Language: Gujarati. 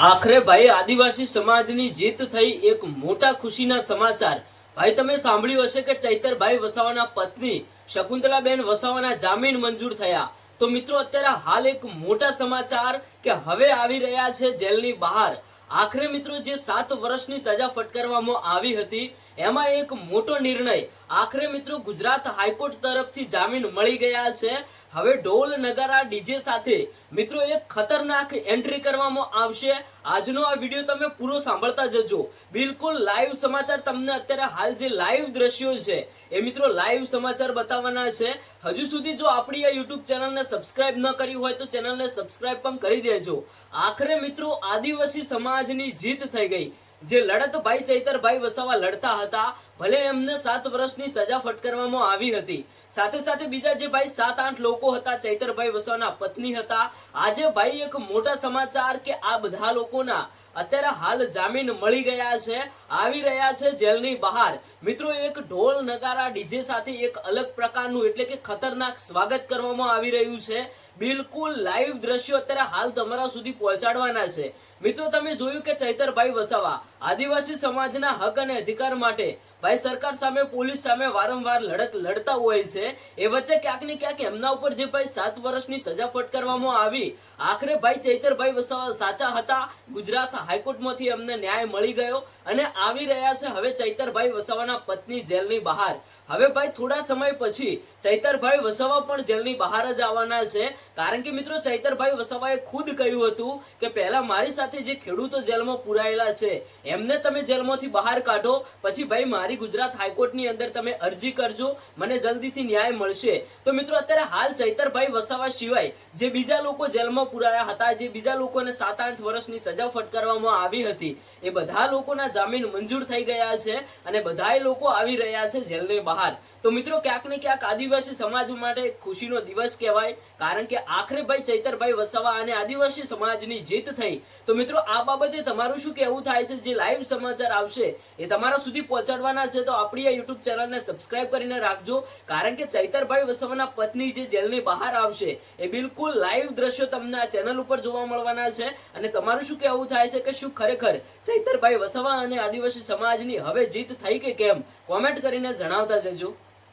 આખરે ભાઈ આદિવાસી સમાજની જીત થઈ એક મોટા ખુશીના સમાચાર। ભાઈ તમે સાંભળ્યું હશે કે ચૈતરભાઈ વસાવાના પત્ની શકુંતલાબેન વસાવાના જામીન મંજૂર થયા। તો મિત્રો અત્યારે હાલ એક મોટા સમાચાર કે હવે આવી રહ્યા છે જેલની બહાર। આખરે મિત્રો જે 7 વર્ષની સજા ફટકારવામાં આવી હતી એમાં એક મોટો નિર્ણય આખરે મિત્રો ગુજરાત હાઈકોર્ટ તરફથી જામીન મળી ગયા છે। હવે ઢોલ નગારા ડીજે સાથે મિત્રો એક ખતરનાક એન્ટ્રી કરવામાં આવશે। આજનો આ વિડિયો તમે પૂરો સાંભળતા જજો। બિલકુલ લાઈવ સમાચાર તમને અત્યારે હાલ જે લાઈવ દ્રશ્યો છે એ મિત્રો લાઈવ સમાચાર બતાવવાના છે। હજુ સુધી જો આપણી આ YouTube ચેનલને સબસ્ક્રાઇબ ન કરી હોય તો ચેનલને સબસ્ક્રાઇબ પણ કરી દેજો। આખરે મિત્રો આદિવાસી સમાજની જીત થઈ ગઈ। જે લડત ભાઈ ચૈતરભાઈ વસાવા લડતા હતા, ભલે એમને 7 વર્ષની સજા ફટકારવામાં આવી હતી, સાથે સાથે બીજા જે ભાઈ 7-8 લોકો હતા ચૈતરભાઈ વસાવાના પત્ની હતા। આજે ભાઈ એક મોટા સમાચાર કે આ બધા લોકોના અત્યારે હાલ જામીન મળી ગયા છે, આવી રહ્યા છે જેલની બહાર। મિત્રો એક ઢોલ નગારા ડીજે સાથે એક અલગ પ્રકારનું એટલે કે ખતરનાક સ્વાગત કરવામાં આવી રહ્યું છે। બિલકુલ લાઈવ દ્રશ્યો અત્યારે હાલ તમારા સુધી પહોંચાડવાના છે। મિત્રો તમે જોયું કે ચૈતરભાઈ વસાવા આદિવાસી સમાજના હક અને અધિકાર માટે ભાઈ સરકાર સામે પોલીસ સામે વારંવાર લડત લડતા હોય છે। એ વચ્ચે ક્યાંક ને ક્યાંક એમના ઉપર જે ભાઈ 7 વર્ષની સજા ફટકારવામાં આવી, આખરે ભાઈ ચૈતરભાઈ વસાવા સાચા હતા। ગુજરાત હાઈકોર્ટમાંથી એમને ન્યાય મળી ગયો અને આવી રહ્યા છે હવે ચૈતરભાઈ વસાવાના પત્ની જેલની બહાર। હવે ભાઈ થોડા સમય પછી ચૈતરભાઈ વસાવા પણ જેલની બહાર જ આવવાના છે, કારણ કે મિત્રો ચૈતરભાઈ વસાવાએ ખુદ કહ્યું હતું કે પહેલા મારી સાથે જે ખેડૂતો જેલમાં પુરાયેલા છે એમને તમે જેલમાંથી બહાર કાઢો, પછી ભાઈ મારી ગુજરાત હાઈકોર્ટની અંદર તમે અરજી કરજો, મને જલ્દીથી ન્યાય મળશે। તો મિત્રો અત્યારે હાલ ચૈતરભાઈ વસાવા સિવાય જે બીજા લોકો જેલમાં પુરાયા હતા, જે બીજા લોકોને 7-8 વર્ષની સજા ફટકારવામાં આવી હતી, એ બધા લોકોના જામીન મંજૂર થઈ ગયા છે અને બધાય લોકો આવી રહ્યા છે જેલની બહાર। તો મિત્રો ક્યાંક ને ક્યાંક આદિવાસી સમાજ માટે ખુશીનો દિવસ કહેવાય, કારણ કે આખરે ભાઈ ચૈતરભાઈ વસાવા અને આદિવાસી સમાજની જીત થઈ। તો મિત્રો આ બાબતે તમારું શું કહેવું થાય છે? જે લાઈવ સમાચાર આવશે એ તમારા સુધી પહોંચાડવાના છે, તો આપણી આ YouTube ચેનલને સબસ્ક્રાઇબ કરીને રાખજો, કારણ કે ચૈતરભાઈ વસાવાના પત્ની જે જેલની બહાર આવશે એ બિલકુલ લાઈવ દ્રશ્યો તમને આ ચેનલ ઉપર જોવા મળવાના છે। અને તમારું શું કહેવું થાય છે કે શું ખરેખર ચૈતરભાઈ વસાવા અને આદિવાસી સમાજની હવે જીત થઈ કે કેમ? કોમેન્ટ કરીને જણાવતા જજો।